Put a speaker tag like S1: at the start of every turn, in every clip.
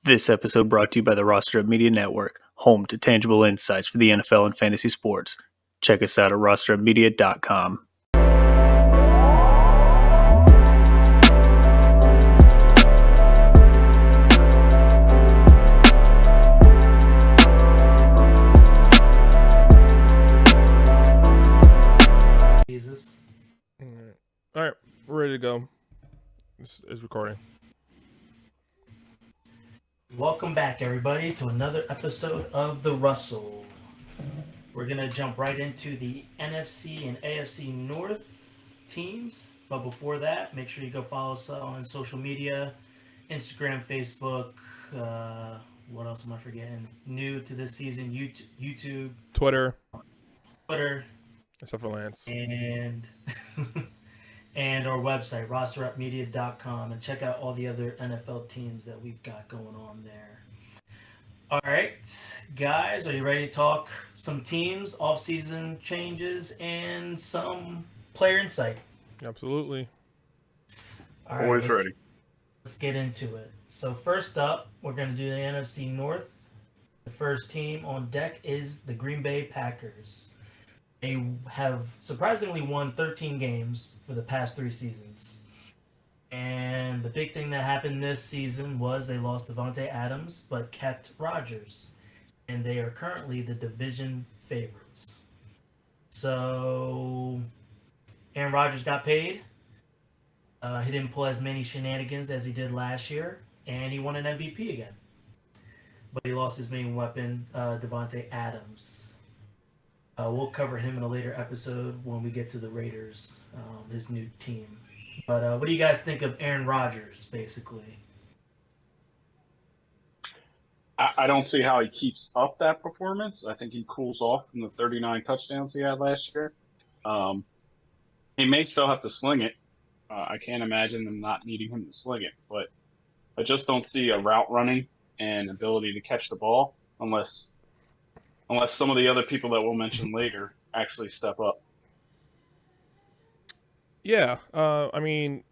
S1: This episode brought to you by the Roster Up Media Network, home to tangible insights for the NFL and fantasy sports. Check us out at rosterupmedia.com.
S2: Jesus.
S3: All right, we're ready to go. This is recording.
S2: Welcome back, everybody, to another episode of the RUSL. We're going to jump right into the NFC and AFC North teams. But before that, make sure you go follow us on social media, Instagram, Facebook. What else am I forgetting? New to this season, YouTube,
S3: Twitter,
S2: except
S3: for Lance.
S2: And and our website, rosterupmedia.com, and check out all the other NFL teams that we've got going on there. All right, guys, are you ready to talk some teams, offseason changes, and some player insight?
S3: Absolutely.
S2: All right,
S4: Always ready.
S2: Let's get into it. So first up, we're going to do the NFC North. The first team on deck is the Green Bay Packers. They have surprisingly won 13 games for the past 3 seasons. And the big thing that happened this season was they lost Deontay Adams, but kept Rodgers. And they are currently the division favorites. So Aaron Rodgers got paid. He didn't pull as many shenanigans as he did last year. And he won an MVP again. But he lost his main weapon, Deontay Adams. We'll cover him in a later episode when we get to the Raiders, his new team. But what do you guys think of Aaron Rodgers, basically?
S4: I don't see how he keeps up that performance. I think he cools off from the 39 touchdowns he had last year. He may still have to sling it. I can't imagine them not needing him to sling it. But I just don't see a route running and ability to catch the ball unless some of the other people that we'll mention later actually step up.
S3: Yeah, I mean,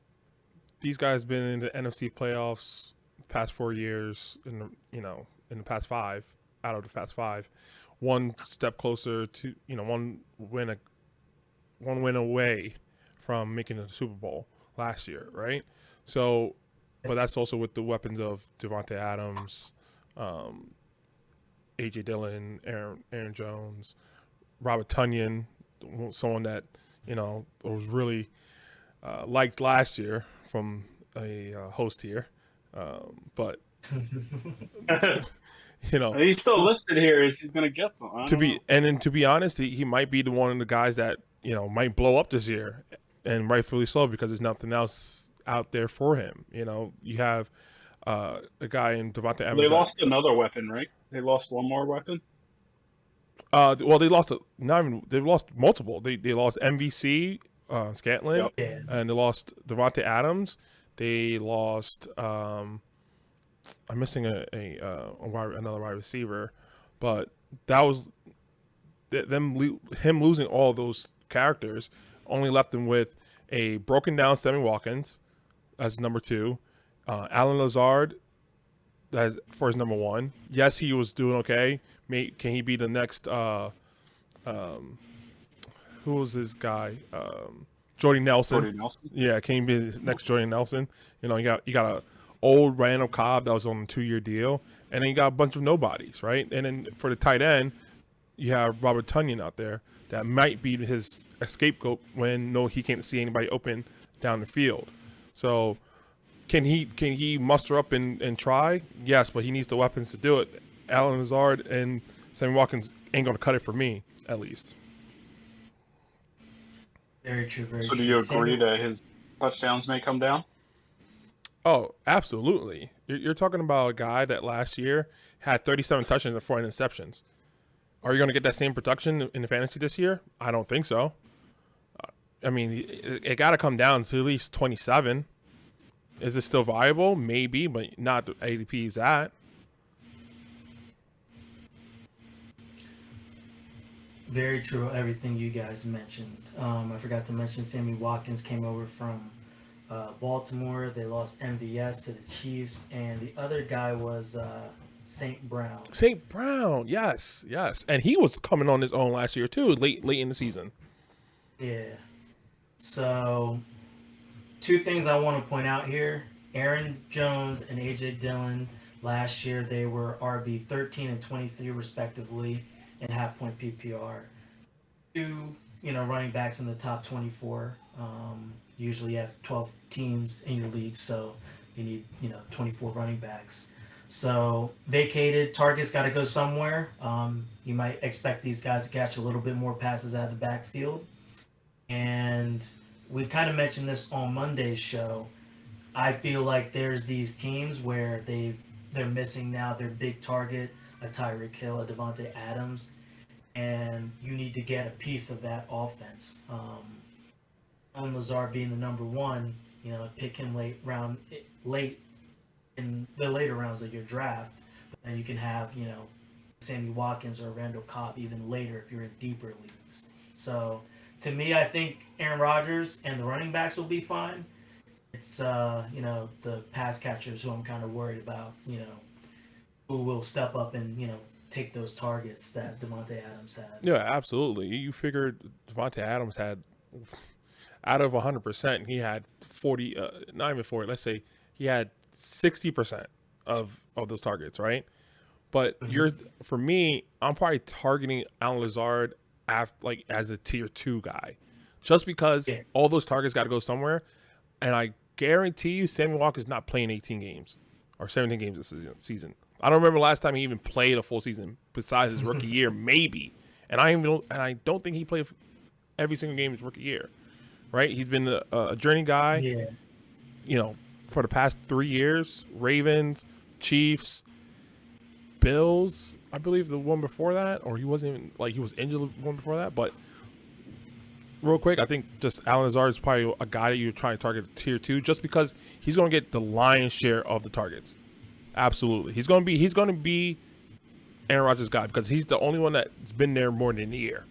S3: these guys been in the NFC playoffs the past 4 years. In the past 5 out of the past 5, one step closer to one win away from making the Super Bowl last year, right? So, but that's also with the weapons of Devontae Adams. A.J. Dillon, Aaron Jones, Robert Tonyan, someone that was really liked last year from a host here, but
S4: he's still listed here as he's going to get some.
S3: To be honest, he might be one of the guys that might blow up this year, and rightfully so, because there's nothing else out there for him. You have a guy in Devontae Adams.
S4: They lost another weapon, right? They lost one more weapon.
S3: Well, they lost they lost multiple. They lost MVC Scantlin,
S4: yep.
S3: And they lost Devontae Adams. They lost. I'm missing another wide receiver, but that was him losing all those characters. Only left them with a broken down Sammy Watkins as number 2, Alan Lazard for his number 1. Yes, he was doing okay. Can he be the next? Who was this guy? Jordy Nelson. Yeah, can he be the next Jordy Nelson? You got a old Randall Cobb that was on a 2-year deal, and then you got a bunch of nobodies, right? And then for the tight end, you have Robert Tonyan out there that might be his scapegoat when he can't see anybody open down the field. So. Can he muster up and try? Yes, but he needs the weapons to do it. Alan Lazard and Sammy Watkins ain't going to cut it for me, at least.
S2: Very true, very
S4: true.
S2: So
S4: do you agree that his touchdowns may come down?
S3: Oh, absolutely. You're talking about a guy that last year had 37 touchdowns and 4 interceptions. Are you going to get that same production in the fantasy this year? I don't think so. I mean, it got to come down to at least 27. Is it still viable? Maybe, but not the ADP is at.
S2: Very true, everything you guys mentioned. I forgot to mention Sammy Watkins came over from Baltimore. They lost MVS to the Chiefs, and the other guy was St. Brown.
S3: St. Brown, yes, and he was coming on his own last year too, late in the season.
S2: Yeah. So, two things I want to point out here: Aaron Jones and AJ Dillon. Last year they were RB 13 and 23 respectively in half-point PPR. Two, running backs in the top 24. Usually you have 12 teams in your league, so you need 24 running backs. So vacated targets got to go somewhere. You might expect these guys to catch a little bit more passes out of the backfield. And we kind of mentioned this on Monday's show. I feel like there's these teams where they're missing now their big target, a Tyreek Hill, a Devontae Adams, and you need to get a piece of that offense. On Lazard being the number one, pick him late in the later rounds of your draft, but then you can have Sammy Watkins or Randall Cobb even later if you're in deeper leagues. So to me, I think Aaron Rodgers and the running backs will be fine. It's the pass catchers who I'm kind of worried about, who will step up and take those targets that Devontae Adams had.
S3: Yeah, absolutely. You figured Devontae Adams had, out of 100%, he had 40, not even 40, let's say he had 60% of those targets, right? But for me, I'm probably targeting Alan Lazard as a tier 2 guy, just because all those targets got to go somewhere. And I guarantee you, Sammy Walker's not playing 18 games or 17 games this season. I don't remember last time he even played a full season besides his rookie year, maybe. And I don't think he played every single game his rookie year, right? He's been a journey guy, for the past 3 years. Ravens, Chiefs, Bills, I believe the one before that, or he wasn't even, he was injured the one before that. But real quick, I think just Alan Lazard is probably a guy that you're trying to target tier 2, just because he's going to get the lion's share of the targets. Absolutely, he's going to be Aaron Rodgers' guy because he's the only one that's been there more than a year.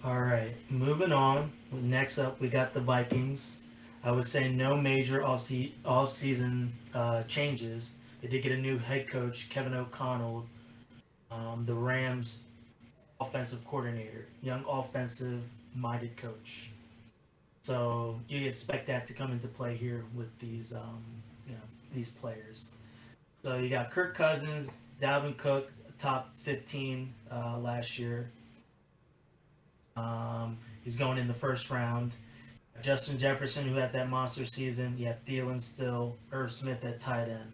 S2: All right, moving on. Next up, we got the Vikings. I would say no major off-season changes. They did get a new head coach, Kevin O'Connell, the Rams' offensive coordinator, young offensive-minded coach. So you expect that to come into play here with these players. So you got Kirk Cousins, Dalvin Cook, top 15 last year. He's going in the first round. Justin Jefferson, who had that monster season. You have Dillon still, Irv Smith at tight end.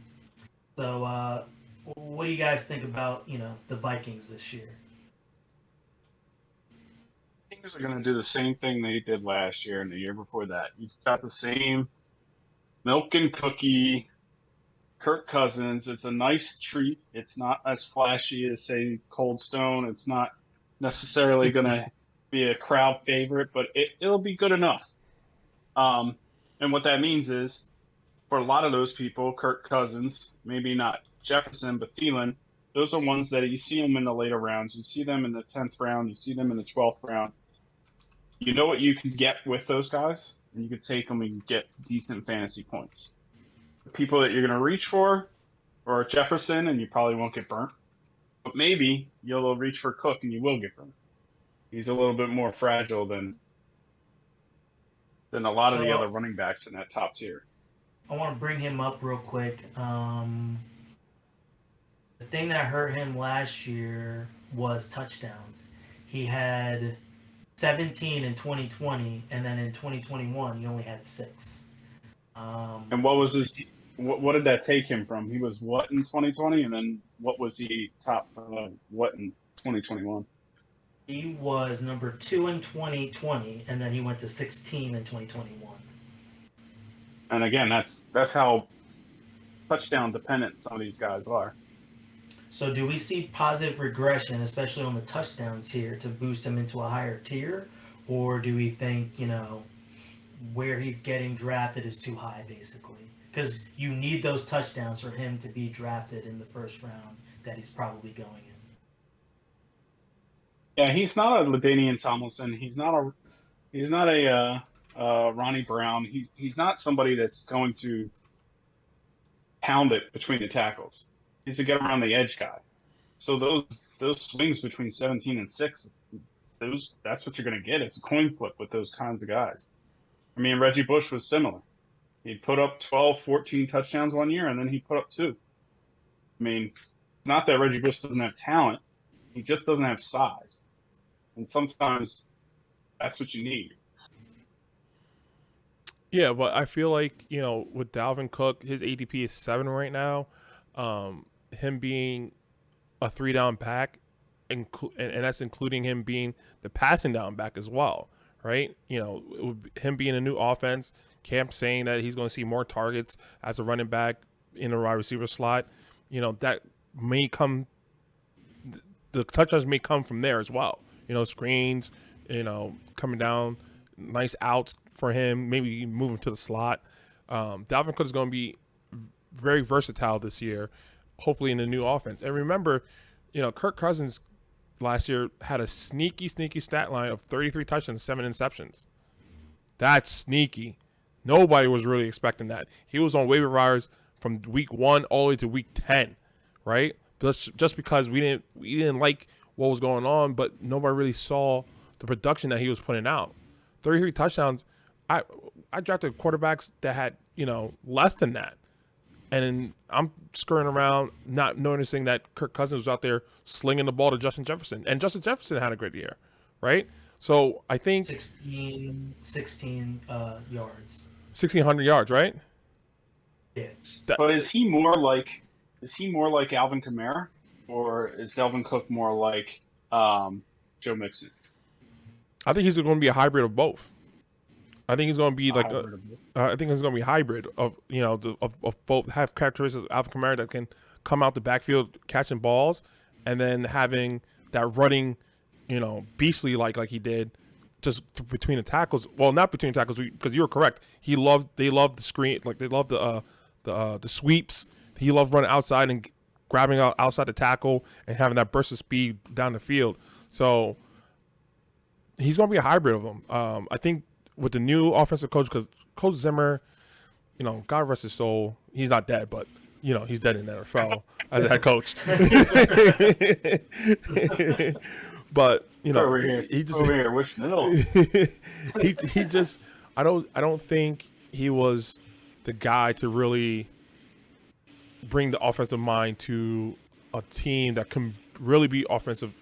S2: So what do you guys think about, the Vikings this year?
S4: Vikings are going to do the same thing they did last year and the year before that. You've got the same milk and cookie Kirk Cousins. It's a nice treat. It's not as flashy as, say, Cold Stone. It's not necessarily going to be a crowd favorite, but it'll be good enough. And what that means is, for a lot of those people, Kirk Cousins, maybe not Jefferson, but Thielen, those are ones that you see them in the later rounds. You see them in the 10th round. You see them in the 12th round. You know what you can get with those guys, and you can take them and get decent fantasy points. The people that you're going to reach for are Jefferson, and you probably won't get burnt. But maybe you'll reach for Cook, and you will get burnt. He's a little bit more fragile than a lot of the other running backs in that top tier.
S2: I want to bring him up real quick. The thing that hurt him last year was touchdowns. He had 17 in 2020, and then in 2021, he only had 6.
S4: And what was his? What did that take him from? He was what in 2020, and then what was he top? What in 2021?
S2: He was number 2 in 2020, and then he went to 16 in 2021.
S4: And again, that's how touchdown dependent some of these guys are.
S2: So do we see positive regression, especially on the touchdowns here, to boost him into a higher tier? Or do we think, where he's getting drafted is too high, basically? Because you need those touchdowns for him to be drafted in the first round that he's probably going in.
S4: Yeah, he's not a LaDainian Tomlinson. He's not a Ronnie Brown, he's not somebody that's going to pound it between the tackles. He's a get around the edge guy. So those swings between 17 and 6, that's what you're going to get. It's a coin flip with those kinds of guys. I mean, Reggie Bush was similar. He put up 12, 14 touchdowns one year, and then he put up 2. I mean, it's not that Reggie Bush doesn't have talent. He just doesn't have size. And sometimes that's what you need.
S3: Yeah, but I feel like, with Dalvin Cook, his ADP is 7 right now. Him being a 3-down back, and that's including him being the passing down back as well, right? Him being a new offense, Camp saying that he's going to see more targets as a running back in the wide receiver slot. That may come, the touchdowns may come from there as well. Screens, coming down, nice outs for him, maybe move him to the slot. Dalvin Cook is going to be very versatile this year, hopefully in the new offense. And remember, Kirk Cousins last year had a sneaky stat line of 33 touchdowns, 7 interceptions. That's sneaky. Nobody was really expecting that. He was on waiver wires from week 1 all the way to week 10, right? Just because we didn't like what was going on, but nobody really saw the production that he was putting out. 33 touchdowns. I drafted quarterbacks that had, less than that. And I'm scurrying around, not noticing that Kirk Cousins was out there slinging the ball to Justin Jefferson. And Justin Jefferson had a great year, right? So I think
S2: 16 yards.
S3: 1,600 yards, right?
S2: Yeah.
S4: But is he more like Alvin Kamara, or is Dalvin Cook more like Joe Mixon?
S3: I think he's going to be a hybrid of both. I think he's going to be like I think it's going to be a hybrid of of both. Have characteristics of Alvin Kamara that can come out the backfield catching balls, and then having that running, beastly like he did, just between the tackles. Well, not between tackles, because you were correct. They loved the screen, they loved the sweeps. He loved running outside and grabbing outside the tackle and having that burst of speed down the field. So he's going to be a hybrid of them. I think with the new offensive coach, because Coach Zimmer, God rest his soul, he's not dead, but he's dead in the NFL as a head coach. But
S4: he just over here wishing it all.
S3: he just I don't think he was the guy to really bring the offensive mind to a team that can really be offensive,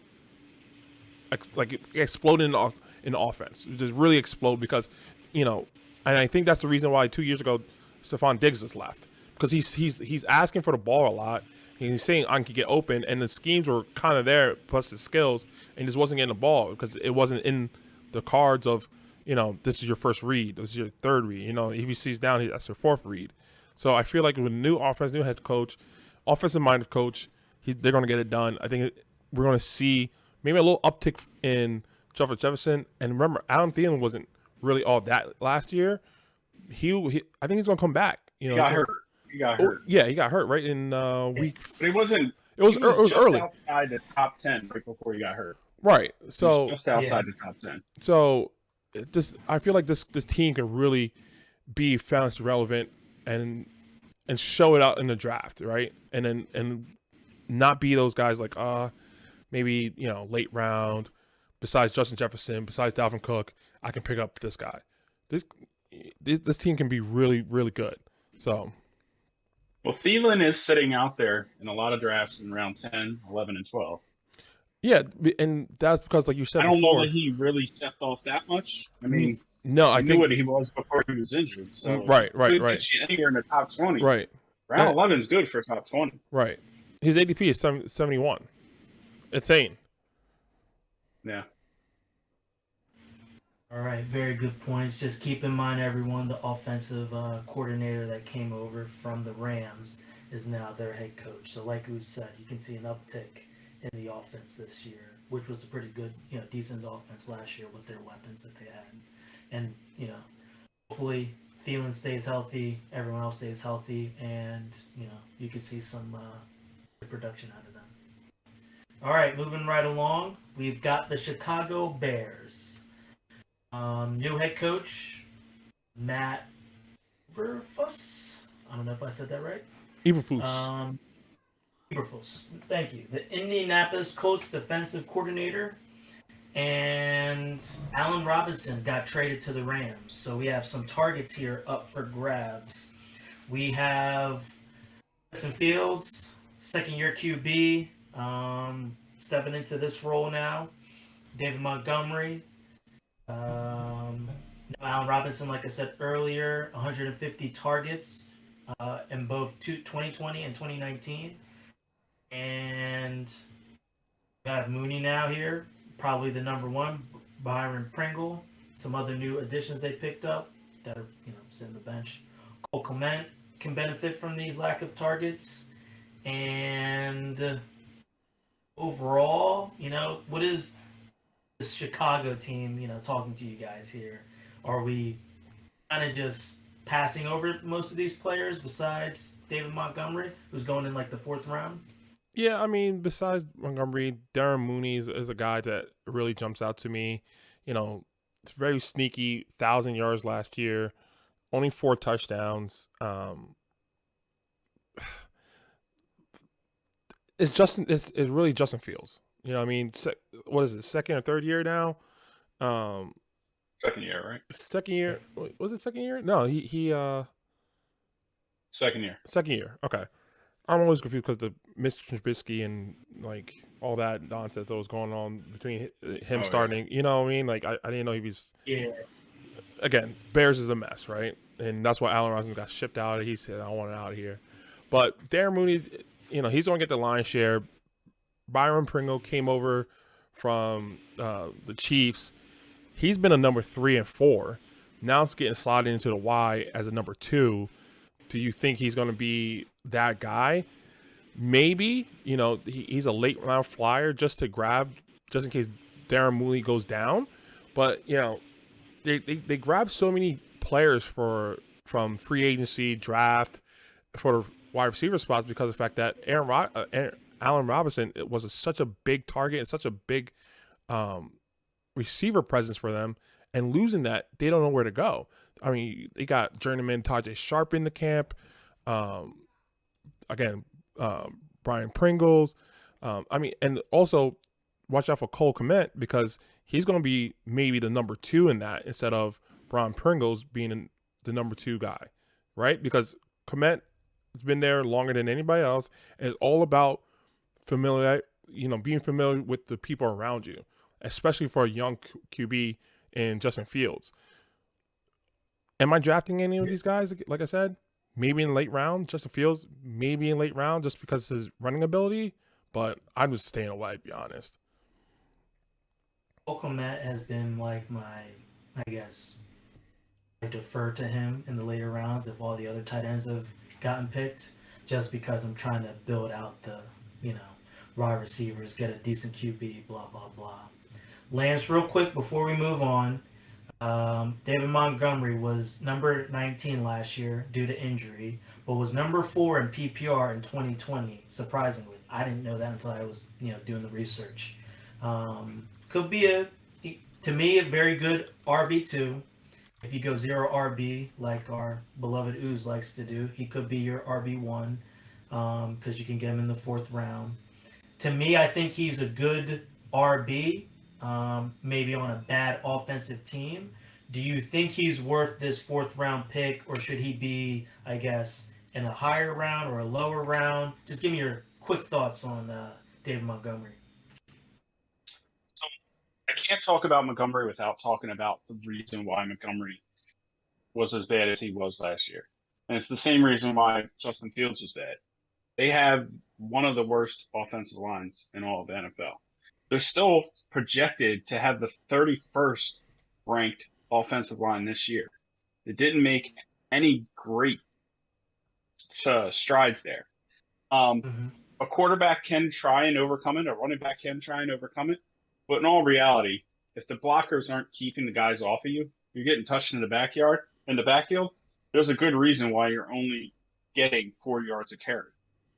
S3: like exploding in offense, just really explode, because and I think that's the reason why 2 years ago Stephon Diggs just left, because he's asking for the ball a lot. He's saying I can get open, and the schemes were kind of there, plus the skills, and just wasn't getting the ball because it wasn't in the cards of, this is your first read, this is your third read. If he sees down, that's your fourth read. So I feel like with a new offense, new head coach, offensive-minded coach, they're going to get it done. I think we're going to see maybe a little uptick in Jefferson. And remember, Adam Thielen wasn't really all that last year. I think he's going to come back.
S4: He got hurt.
S3: Yeah, he got hurt right in week.
S4: But it was
S3: just early.
S4: Outside the top 10 right before he got hurt.
S3: Right. So
S4: just outside the top 10.
S3: So I feel like this team can really be fantasy relevant and show it out in the draft, right? And not be those guys like maybe late round. Besides Justin Jefferson, besides Dalvin Cook, I can pick up this guy. This team can be really, really good. So.
S4: Well, Thielen is sitting out there in a lot of drafts in round 10, 11, and 12.
S3: Yeah, and that's because, like you said,
S4: I don't know that he really stepped off that much. I mean,
S3: no, I think
S4: what he was before he was injured. So
S3: right.
S4: Anywhere in the top 20.
S3: Right.
S4: Round 11 is good for top 20.
S3: Right. His ADP is 71. Insane.
S4: Yeah.
S2: All right, very good points. Just keep in mind, everyone, the offensive coordinator that came over from the Rams is now their head coach. So like we said, you can see an uptick in the offense this year, which was a pretty good, decent offense last year with their weapons that they had. And, hopefully Thielen stays healthy, everyone else stays healthy, and, you can see some production out of them. All right, moving right along, we've got the Chicago Bears. New head coach, Matt Eberflus. I don't know if I said that right.
S3: Eberflus.
S2: Eberflus. Thank you. The Indianapolis Colts defensive coordinator. And Allen Robinson got traded to the Rams. So we have some targets here up for grabs. We have Justin Fields, second-year QB, stepping into this role now. David Montgomery. Allen Robinson, like I said earlier, 150 targets in both 2020 and 2019. And we have Mooney now here, probably the number one. Byron Pringle, some other new additions they picked up that are sitting on the bench. Cole Clement can benefit from these lack of targets. And overall, what is the Chicago team, talking to you guys here? Are we kind of just passing over most of these players besides David Montgomery, who's going in like the 4th round?
S3: Yeah, I mean, besides Montgomery, Darren Mooney is a guy that really jumps out to me. It's very sneaky, 1,000 yards last year, only 4 touchdowns. It's really Justin Fields. I mean, what is it, second or third year now?
S4: Second year, right?
S3: Second year. Was it second year? No, he
S4: second year.
S3: Second year. Okay. I'm always confused because the Mr. Trubisky and like all that nonsense that was going on between him starting. Yeah. You know what I mean? Like I didn't know he was.
S2: Yeah.
S3: Again, Bears is a mess, right? And that's why Allen Robinson got shipped out. He said, "I want it out of here." But Darren Mooney, he's going to get the lion's share. Byron Pringle came over from the Chiefs. He's been a number 3 and 4. Now it's getting slotted into the Y as a number 2. Do you think he's going to be that guy? Maybe. He's a late round flyer just to grab, just in case Darren Mooney goes down. But they grab so many players from free agency, draft for the wide receiver spots because of the fact that Allen Robinson was such a big target and such a big receiver presence for them, and losing that, they don't know where to go. I mean, they got journeyman Tajay Sharp in the camp. Brian Pringles. And also watch out for Cole Clement because he's going to be maybe the number 2 in that instead of Brian Pringles being the number 2 guy, right? Because Clement has been there longer than anybody else, and it's all about being familiar with the people around you, especially for a young QB in Justin Fields. Am I drafting any of these guys? Like I said, maybe in late round, Justin Fields, maybe in late round just because of his running ability, but I'm just staying away, to be honest.
S2: Clement has been like I defer to him in the later rounds if all the other tight ends have gotten picked, just because I'm trying to build out the, wide receivers, get a decent QB, blah, blah, blah. Lance, real quick before we move on, David Montgomery was number 19 last year due to injury, but was number 4 in PPR in 2020, surprisingly. I didn't know that until I was, doing the research. Could be to me, a very good RB2. If you go 0 RB, like our beloved Ooze likes to do, he could be your RB1 because you can get him in the 4th round. To me, I think he's a good RB, maybe on a bad offensive team. Do you think he's worth this 4th round pick, or should he be, in a higher round or a lower round? Just give me your quick thoughts on David Montgomery.
S4: So I can't talk about Montgomery without talking about the reason why Montgomery was as bad as he was last year. And it's the same reason why Justin Fields was bad. They have one of the worst offensive lines in all of the NFL. They're still projected to have the 31st ranked offensive line this year. They didn't make any great strides there. A quarterback can try and overcome it. A running back can try and overcome it. But in all reality, if the blockers aren't keeping the guys off of you, you're getting touched in the backfield, there's a good reason why you're only getting 4 yards a carry.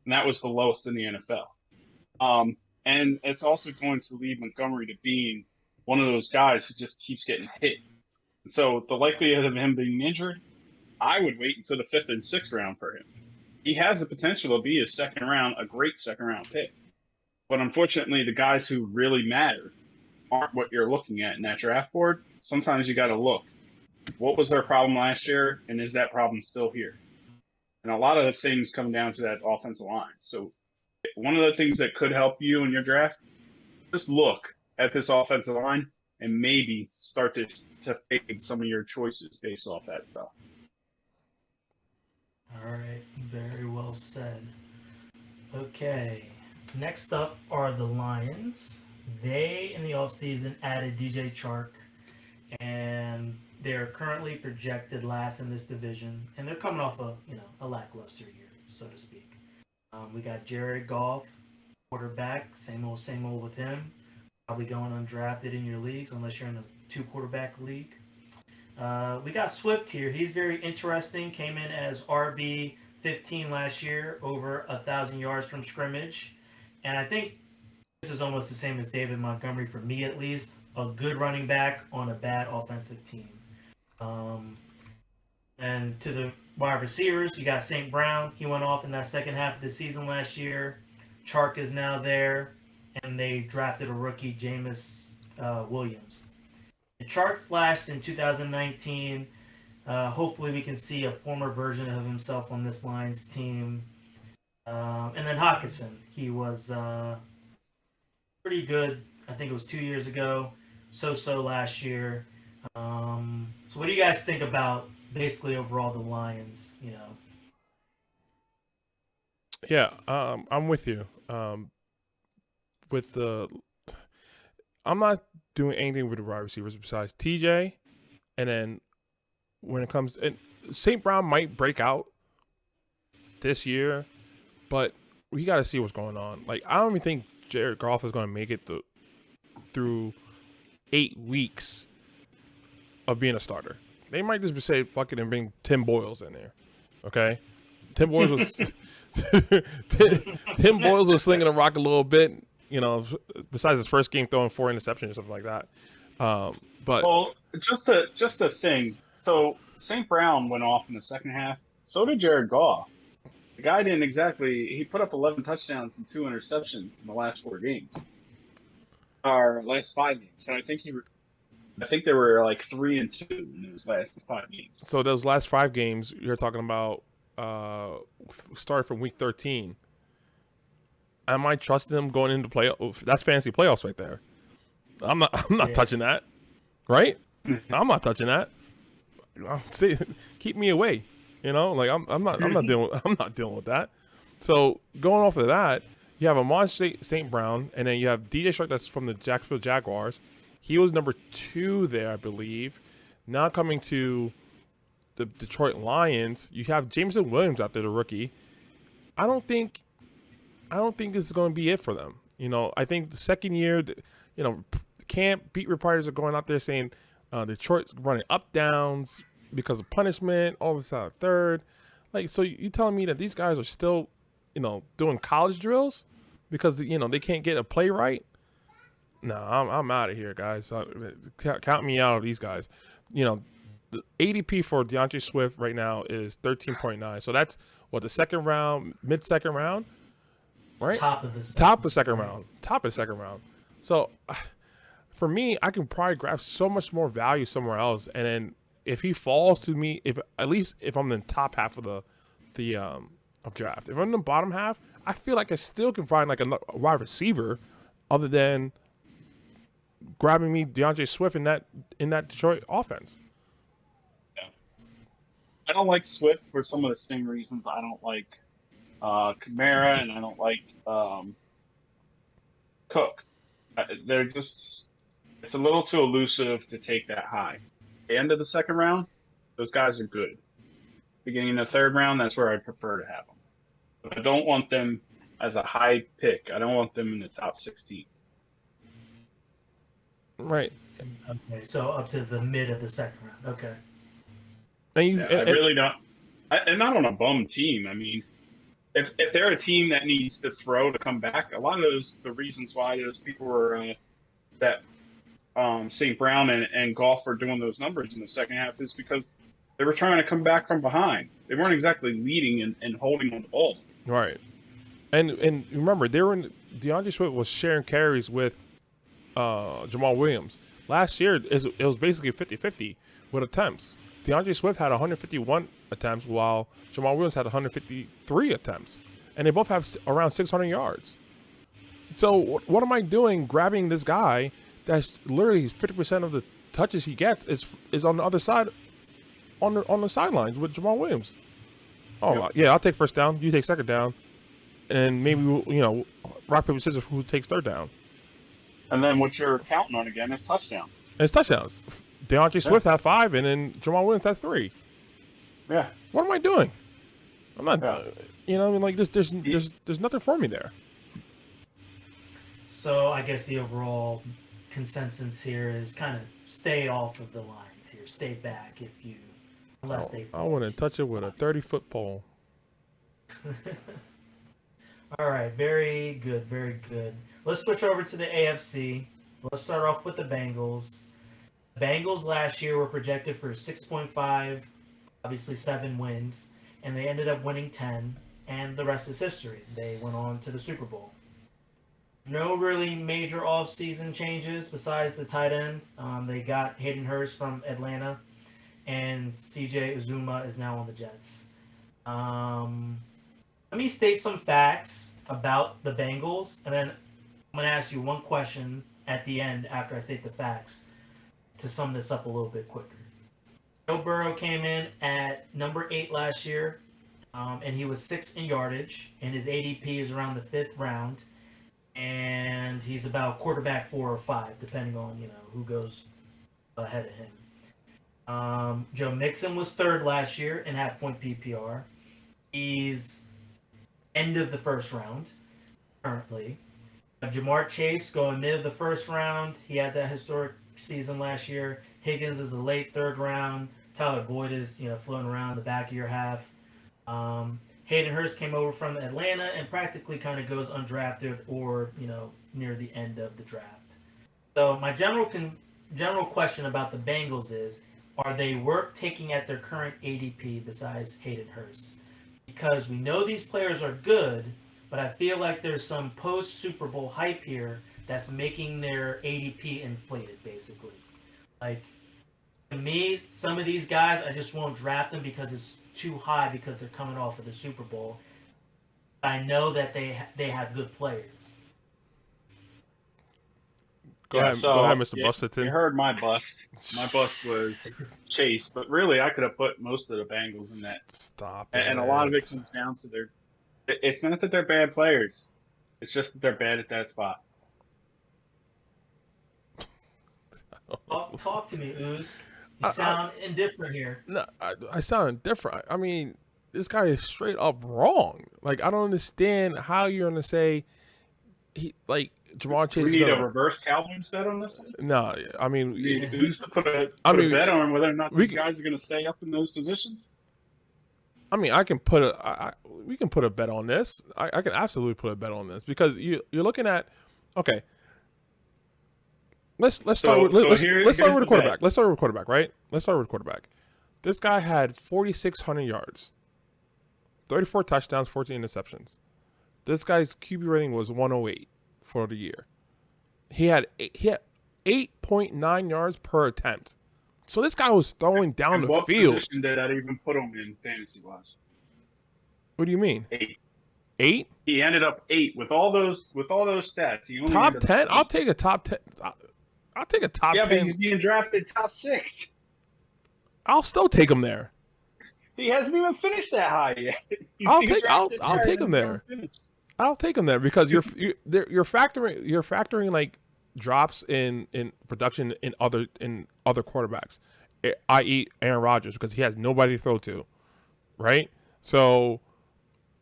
S4: And that was the lowest in the NFL. And it's also going to lead Montgomery to being one of those guys who just keeps getting hit So the likelihood of him being injured, I would wait until the 5th and 6th round for him. He has the potential to be a great second round pick. But unfortunately, the guys who really matter aren't what you're looking at in that draft board. Sometimes you got to look. What was their problem last year, and is that problem still here? And a lot of the things come down to that offensive line. So one of the things that could help you in your draft, just look at this offensive line and maybe start to fade some of your choices based off that stuff.
S2: All right, very well said. Okay, next up are the Lions. They, in the offseason, added DJ Chark, and they're currently projected last in this division, and they're coming off a lackluster year, so to speak. We got Jared Goff, quarterback, same old with him. Probably going undrafted in your leagues unless you're in a 2-quarterback league. We got Swift here. He's very interesting. Came in as RB 15 last year, over 1,000 yards from scrimmage. And I think this is almost the same as David Montgomery, for me at least. A good running back on a bad offensive team. And to the wide receivers, you got St. Brown. He went off in that second half of the season last year. Chark is now there. And they drafted a rookie, Jameis Williams. Chark flashed in 2019. Hopefully we can see a former version of himself on this Lions team. And then Hawkinson. He was pretty good. I think it was 2 years ago. So last year. So what do you guys think about basically overall the Lions,
S3: Yeah, I'm with you. I'm not doing anything with the wide receivers besides TJ, and then when it comes, and St. Brown might break out this year, but we got to see what's going on. Like, I don't even think Jared Goff is going to make it through 8 weeks of being a starter. They might just say fuck it and bring Tim Boyles in there. Okay, Tim Boyles was Tim Boyles was slinging the rock a little bit. Besides his first game throwing 4 interceptions or something like that. But
S4: just a thing. So St. Brown went off in the second half. So did Jared Goff. The guy didn't exactly. He put up 11 touchdowns and 2 interceptions in the last 4 games, or last 5 games. So I think they were like 3 and 2 in those last 5 games.
S3: So those last 5 games you're talking about started from week 13. Am I trusting them going into playoffs? That's fantasy playoffs right there. I'm not touching that, right? I'm not touching that. See, keep me away. I'm not dealing with that. So going off of that, you have Amon St. Brown, and then you have DJ Shark that's from the Jacksonville Jaguars. He was number 2 there, I believe. Now coming to the Detroit Lions, you have Jameson Williams out there, the rookie. I don't think this is going to be it for them. I think the second year, camp beat reporters are going out there saying Detroit's running up downs because of punishment, all this out of third. Like, so you telling me that these guys are still, doing college drills because they can't get a play right? No, I'm out of here, guys. Count me out of these guys. The ADP for DeAndre Swift right now is 13.9. So that's what, the second round, mid-second round. Right? Top of the second round. So, for me, I can probably grab so much more value somewhere else. And then if he falls to me, if I'm in the top half of the draft, if I'm in the bottom half, I feel like I still can find like a wide receiver, other than grabbing me DeAndre Swift in that Detroit offense.
S4: Yeah, I don't like Swift for some of the same reasons I don't like Kamara, and I don't like Cook. They're just, it's a little too elusive to take that high. The end of the second round, those guys are good. Beginning of the third round, that's where I prefer to have them. But I don't want them as a high pick. I don't want them in the top 16.
S3: Right.
S2: Okay, so up to the mid of the second round. Okay.
S4: I really don't. And not on a bum team. I mean, if they're a team that needs to throw to come back, a lot of the reasons why those people were that St. Brown and Goff were doing those numbers in the second half is because they were trying to come back from behind. They weren't exactly leading and holding on the ball.
S3: Right. And remember, DeAndre Swift was sharing carries with Jamal Williams. Last year, it was basically 50-50 with attempts. DeAndre Swift had 151 attempts while Jamal Williams had 153 attempts. And they both have around 600 yards. So what am I doing grabbing this guy that's literally 50% of the touches he gets is on the other side on the sidelines with Jamal Williams? Oh, yep. Yeah, I'll take first down. You take second down. And maybe, rock, paper, scissors who takes third down.
S4: And then what you're counting on again is touchdowns.
S3: And it's touchdowns. DeAndre Swift had 5, and then Jamal Williams had 3.
S4: Yeah.
S3: What am I doing? I'm not, there's nothing for me there.
S2: So I guess the overall consensus here is kind of stay off of the lines here. Stay back unless they fall.
S3: I wouldn't touch it with a 30-foot pole.
S2: All right, very good, very good. Let's switch over to the AFC. Let's start off with the Bengals. The Bengals last year were projected for 6.5, obviously 7 wins, and they ended up winning 10, and the rest is history. They went on to the Super Bowl. No really major offseason changes besides the tight end. They got Hayden Hurst from Atlanta, and CJ Uzuma is now on the Jets. Let me state some facts about the Bengals, and then I'm going to ask you one question at the end after I state the facts to sum this up a little bit quicker. Joe Burrow came in at number 8 last year, and he was 6th in yardage, and his ADP is around the 5th round, and he's about quarterback 4 or 5, depending on who goes ahead of him. Joe Mixon was 3rd last year in half-point PPR. He's end of the first round currently. Jamar Chase going mid of the first round. He had that historic season last year. Higgins is a late 3rd round. Tyler Boyd is floating around the back of your half. Hayden Hurst came over from Atlanta and practically kind of goes undrafted or near the end of the draft. So my general question about the Bengals is, are they worth taking at their current ADP besides Hayden Hurst? Because we know these players are good, but I feel like there's some post-Super Bowl hype here that's making their ADP inflated, basically. Like, to me, some of these guys, I just won't draft them because it's too high because they're coming off of the Super Bowl. I know that they have good players.
S3: Go ahead, Mr. Busterton.
S4: You heard my bust. My bust was Chase, but really I could have put most of the Bengals in that.
S3: Stop
S4: it. And a lot of it comes down to it's not that they're bad players. It's just that they're bad at that spot.
S2: Talk to me, Ooze. You sound indifferent here.
S3: No, I sound indifferent. I mean, this guy is straight up wrong. Like, I don't understand how you're going to say Jamar Chase.
S4: We need a reverse Calvin bet on this one?
S3: No, I mean,
S4: we used to put a bet on whether or not these guys are going to stay up in those positions.
S3: I mean, we can put a bet on this. I can absolutely put a bet on this because you're looking at, okay. Let's start with the quarterback. Let's start with quarterback, right? Let's start with quarterback. This guy had 4,600 yards, 34 touchdowns, 14 interceptions. This guy's QB rating was 108 for the year. He had 8.9 yards per attempt. So this guy was throwing down the field.
S4: What position did that even put him in fantasy-wise?
S3: What do you mean?
S4: 8.
S3: 8?
S4: He ended up 8 with all those stats. He only
S3: top 10. I'll take a top 10. I'll take a top 10.
S4: Yeah, but he's being drafted top 6.
S3: I'll still take him there.
S4: He hasn't even finished that high yet.
S3: I'll take him there. I'll take him there because you're factoring like drops in production in other quarterbacks, i.e. Aaron Rodgers, because he has nobody to throw to, right? So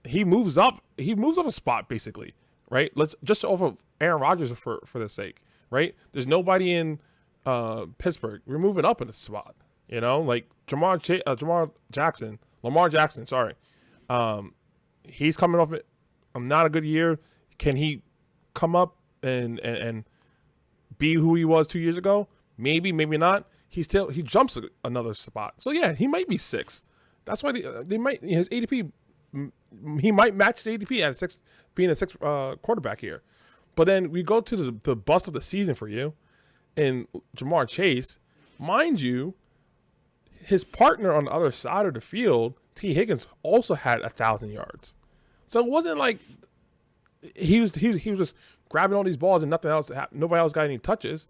S3: he moves up a spot basically, right? Let's just over Aaron Rodgers for the sake, right? There's nobody in Pittsburgh. We're moving up in the spot, like Lamar Jackson. Sorry, he's coming off not a good year. Can he come up and be who he was 2 years ago? Maybe, maybe not. He jumps another spot. So yeah, he might be 6. That's why they might his ADP. He might match his ADP at 6, being a 6 quarterback here. But then we go to the bust of the season for you, and Jamar Chase, mind you, his partner on the other side of the field, T. Higgins, also had 1,000 yards. So it wasn't like he was just grabbing all these balls and nothing else. Nobody else got any touches.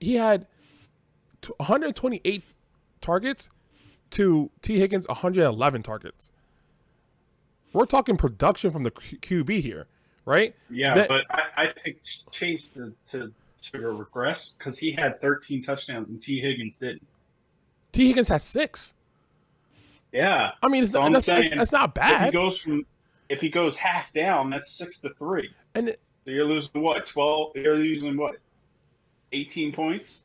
S3: He had 128 targets to T. Higgins 111 targets. We're talking production from the QB here, right?
S4: Yeah, but I picked Chase to regress because he had 13 touchdowns and T. Higgins didn't.
S3: T. Higgins had 6.
S4: Yeah,
S3: I mean, that's not bad.
S4: If he goes half down, that's 6-3.
S3: And
S4: so you're losing what? 12? You're losing what? 18 points.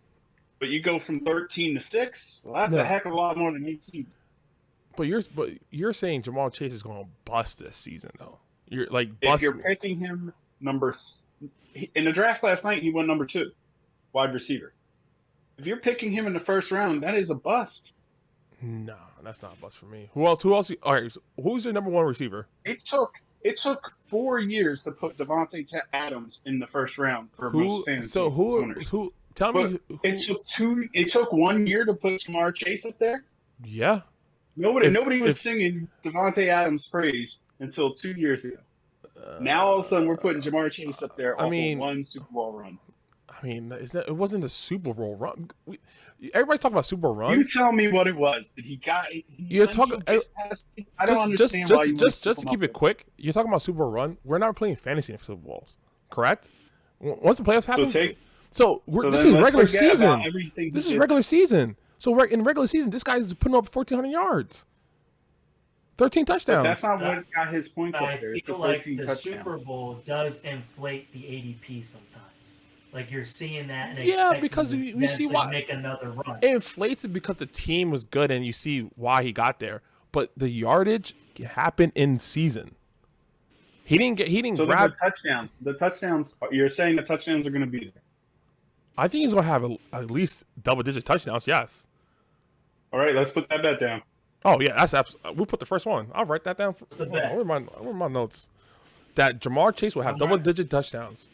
S4: But you go from 13 to 6. Well, that's a heck of a lot more than 18.
S3: But you're saying Jamar Chase is going to bust this season, though. You're like
S4: if you're picking him in the draft last night, he went number 2, wide receiver. If you're picking him in the first round, that is a bust.
S3: No, that's not a bust for me. Who else? All right, who's your number 1 receiver?
S4: It took 4 years to put Devontae Adams in the first round for most fantasy owners.
S3: Who? Tell me.
S4: It took 1 year to put Jamar Chase up there.
S3: Yeah.
S4: Nobody was singing Devontae Adams' praise until 2 years ago. Now all of a sudden we're putting Jamar Chase up there off of one Super Bowl run.
S3: I mean, it wasn't a Super Bowl run. Everybody's talking about Super Bowl runs.
S4: You tell me what it was. Did he got?
S3: You're talking.
S4: I don't understand why you
S3: just to keep it quick. You're talking about Super Bowl run. We're not playing fantasy in Super Bowls, correct? Once the playoffs happen, this is regular season. This is regular season. So in regular season, this guy is putting up 1,400 yards, 13 touchdowns.
S4: But that's not what got his points up there.
S2: I feel like the Super Bowl does inflate the ADP sometimes. Like you're seeing that, and
S3: because we see why
S2: make another run.
S3: It inflates it because the team was good, and you see why he got there. But the yardage happened in season. He didn't grab
S4: touchdowns. The touchdowns. You're saying the touchdowns are going to be there.
S3: I think he's going to have at least double-digit touchdowns. Yes.
S4: All right, let's put that bet down.
S3: Oh yeah, that's we put the first one. I'll write that down. Where are my notes? That Jamar Chase will have double-digit touchdowns.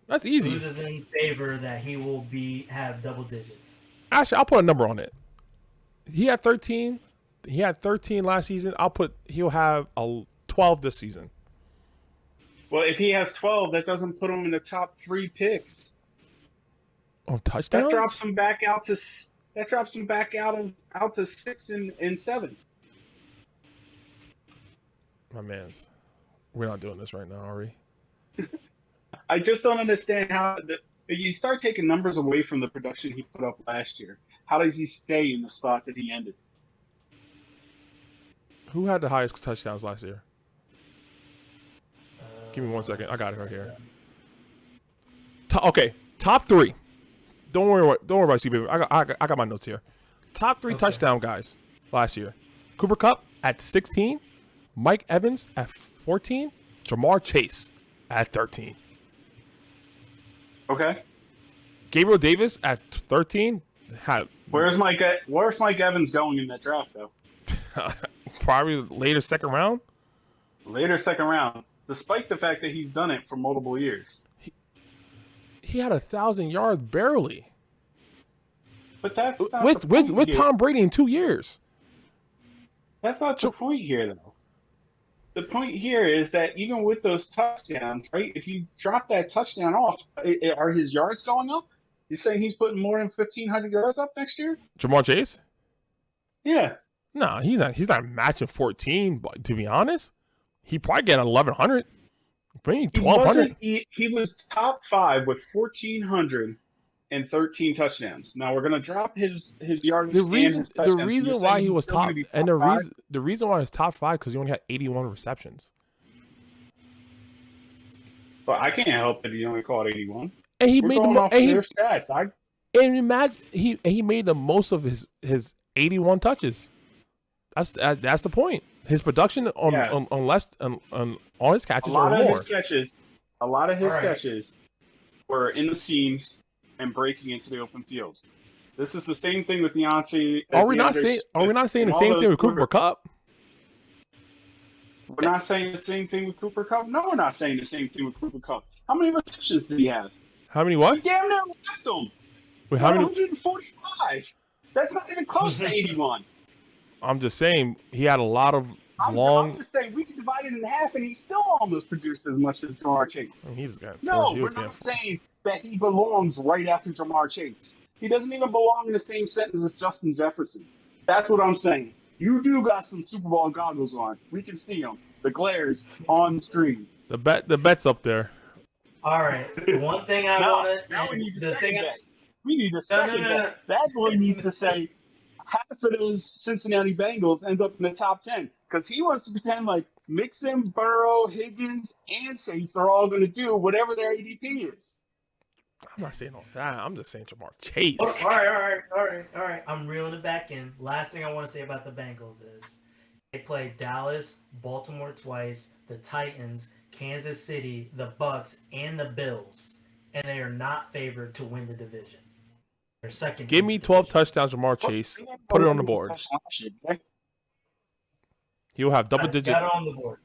S3: That's easy.
S2: Who's is in favor that he will have double digits?
S3: Actually, I'll put a number on it. He had 13. He had 13 last season. He'll have 12 this season.
S4: Well, if he has 12, that doesn't put him in the top 3 picks.
S3: Oh, touchdowns?
S4: That drops him back out to 6 and 7.
S3: My man's. We're not doing this right now, are we?
S4: I just don't understand how you start taking numbers away from the production he put up last year. How does he stay in the spot that he ended?
S3: Who had the highest touchdowns last year? Give me 1 second. I got it right here. Okay, top 3. Don't worry about CB. I got my notes here. Top 3 touchdown guys last year. Cooper Kupp at 16, Mike Evans at 14, Jamar Chase at 13.
S4: Okay.
S3: Gabriel Davis at 13.
S4: Where's Mike Evans going in that draft, though?
S3: Probably later second round.
S4: Later second round, despite the fact that he's done it for multiple years.
S3: He had 1,000 yards barely.
S4: But that's not
S3: with Tom Brady in 2 years.
S4: That's not the point here, though. The point here is that even with those touchdowns, right? If you drop that touchdown off, are his yards going up? You saying he's putting more than 1,500 yards up next year?
S3: Jamar Chase?
S4: Yeah.
S3: No, he's not matching 14. But to be honest, he probably get 1,100, maybe 1,200.
S4: He was top 5 with 1,413 touchdowns. Now we're gonna drop his yardage.
S3: The reason why he was top, and the reason why he's top 5 because he only had 81 receptions.
S4: But I can't help that he only caught 81.
S3: And he made their
S4: stats.
S3: And imagine he made the most of his 81 touches. That's the point. His production on his catches
S4: a lot of his catches were in the seams and breaking into the open field. This is the same thing with Deontay.
S3: Are we not saying the same thing with Cooper Kupp?
S4: We're not saying the same thing with Cooper Kupp. No, we're not saying the same thing with Cooper Kupp. How many receptions did he have?
S3: How many what?
S4: He damn near left him.
S3: Wait, how many?
S4: 145. That's not even close to 81.
S3: I'm just saying he had a lot of
S4: I'm just saying we can divide it in half, and he still almost produced as much as Jamar Chase. We're not saying that he belongs right after Jamar Chase. He doesn't even belong in the same sentence as Justin Jefferson. That's what I'm saying. You do got some Super Bowl goggles on. We can see them. The glares on screen.
S3: The bet's up there.
S2: All right. One thing I want to.
S4: Now we need the second bet. We need a second bet. That boy needs to say half of those Cincinnati Bengals end up in the top 10 because he wants to pretend like Mixon, Burrow, Higgins, and Chase are all going to do whatever their ADP is.
S3: I'm not saying all that. I'm just saying Jamar Chase.
S2: All right. I'm reeling it back in. Last thing I want to say about the Bengals is they played Dallas, Baltimore twice, the Titans, Kansas City, the Bucks, and the Bills, and they are not favored to win the division. They're second.
S3: Give me 12 touchdowns, Jamar Chase. Put it on the board. He'll have double digits.
S2: Got it on the board.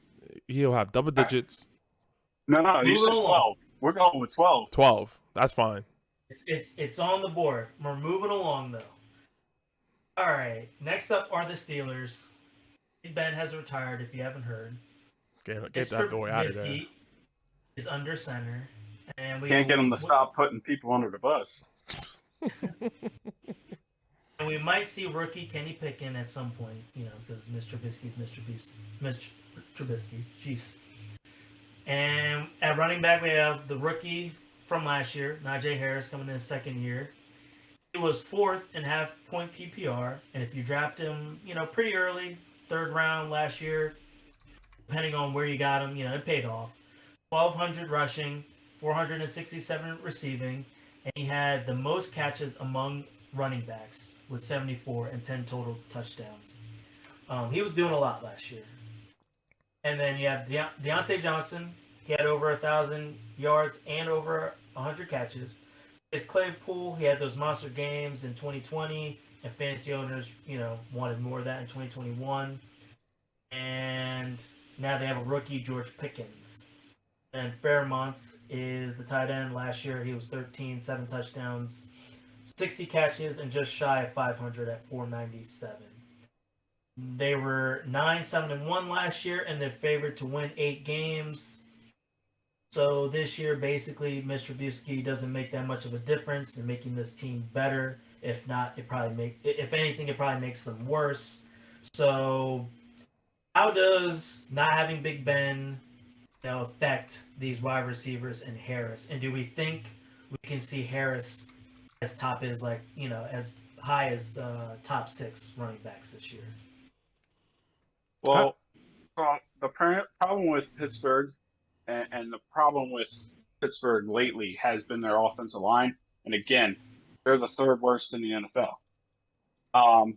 S3: He'll have double digits.
S4: No, you said 12. We're going with 12.
S3: 12. That's fine.
S2: It's on the board. We're moving along, though. All right. Next up are the Steelers. Ben has retired, if you haven't heard.
S3: Get that boy out of there.
S2: Is under center. And we
S4: can't get him to stop putting people under the bus.
S2: And we might see rookie Kenny Pickett at some point, because Mr. Trubisky's Mr. Trubisky. Jeez. And at running back, we have the rookie from last year, Najee Harris, coming in his second year. He was fourth in half-point PPR, and if you draft him, pretty early, third round last year, depending on where you got him, it paid off. 1,200 rushing, 467 receiving, and he had the most catches among running backs with 74 and 10 total touchdowns. He was doing a lot last year. And then you have Deontay Johnson. He had over 1,000 yards and over 100 catches. His Claypool, he had those monster games in 2020, and fantasy owners, wanted more of that in 2021. And now they have a rookie, George Pickens. And Fairmont is the tight end. Last year, he was 13, 7 touchdowns, 60 catches, and just shy of 500 at 497. They were 9-7-1 last year, and they're favored to win 8 games. So this year, basically, Mr. Trubisky doesn't make that much of a difference in making this team better. If not, if anything, it probably makes them worse. So how does not having Big Ben, affect these wide receivers and Harris? And do we think we can see Harris as top as as high as top 6 running backs this year?
S4: Well, the problem with Pittsburgh and the problem with Pittsburgh lately has been their offensive line. And again, they're the third worst in the NFL.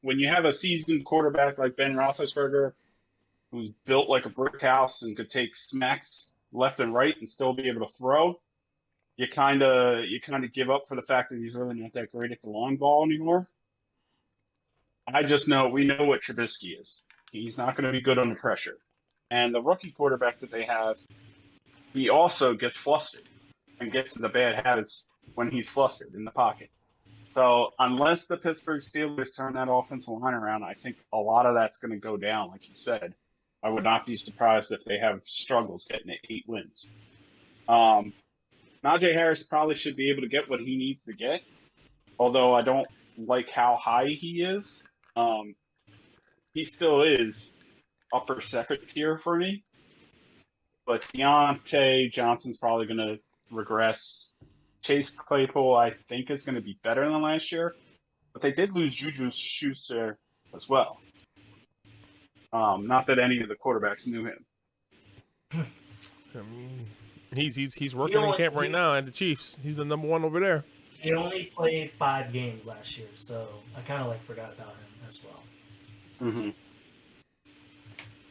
S4: When you have a seasoned quarterback like Ben Roethlisberger, who's built like a brick house and could take smacks left and right and still be able to throw, you kind of give up for the fact that he's really not that great at the long ball anymore. We know what Trubisky is. He's not going to be good under pressure. And the rookie quarterback that they have, he also gets flustered and gets into bad habits when he's flustered in the pocket. So unless the Pittsburgh Steelers turn that offensive line around, I think a lot of that's going to go down, like you said. I would not be surprised if they have struggles getting 8 wins. Najee Harris probably should be able to get what he needs to get, although I don't like how high he is. He still is upper second tier for me, but Deontay Johnson's probably going to regress. Chase Claypool, I think, is going to be better than last year, but they did lose Juju Schuster as well. Not that any of the quarterbacks knew him.
S3: I mean, he's working in camp right now at the Chiefs. He's the number 1 over there.
S2: He only played 5 games last year, so I kind of forgot about him as well.
S4: Mm-hmm.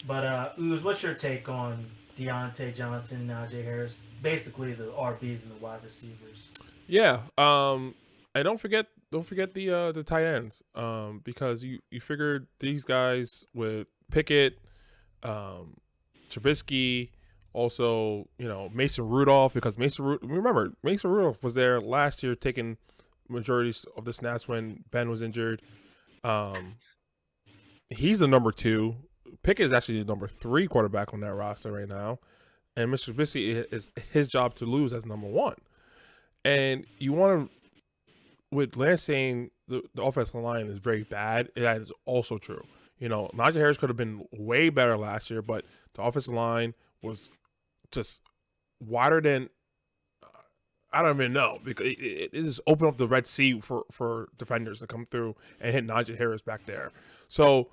S2: But Ooze, what's your take on Deontay Johnson, Najee Harris, basically the RBs and the wide receivers.
S3: Yeah. And don't forget the tight ends. Because you figured these guys with Pickett, Trubisky, also, Mason Rudolph, because Mason Rudolph was there last year taking majorities of the snaps when Ben was injured. He's the number 2. Pickett is actually the number 3 quarterback on that roster right now. And Mr. Trubisky is his job to lose as number 1. And you want to, with Lance saying the offensive line is very bad, that is also true. Najee Harris could have been way better last year, but the offensive line was just wider than I don't even know, because it just opened up the Red Sea for defenders to come through and hit Najee Harris back there. So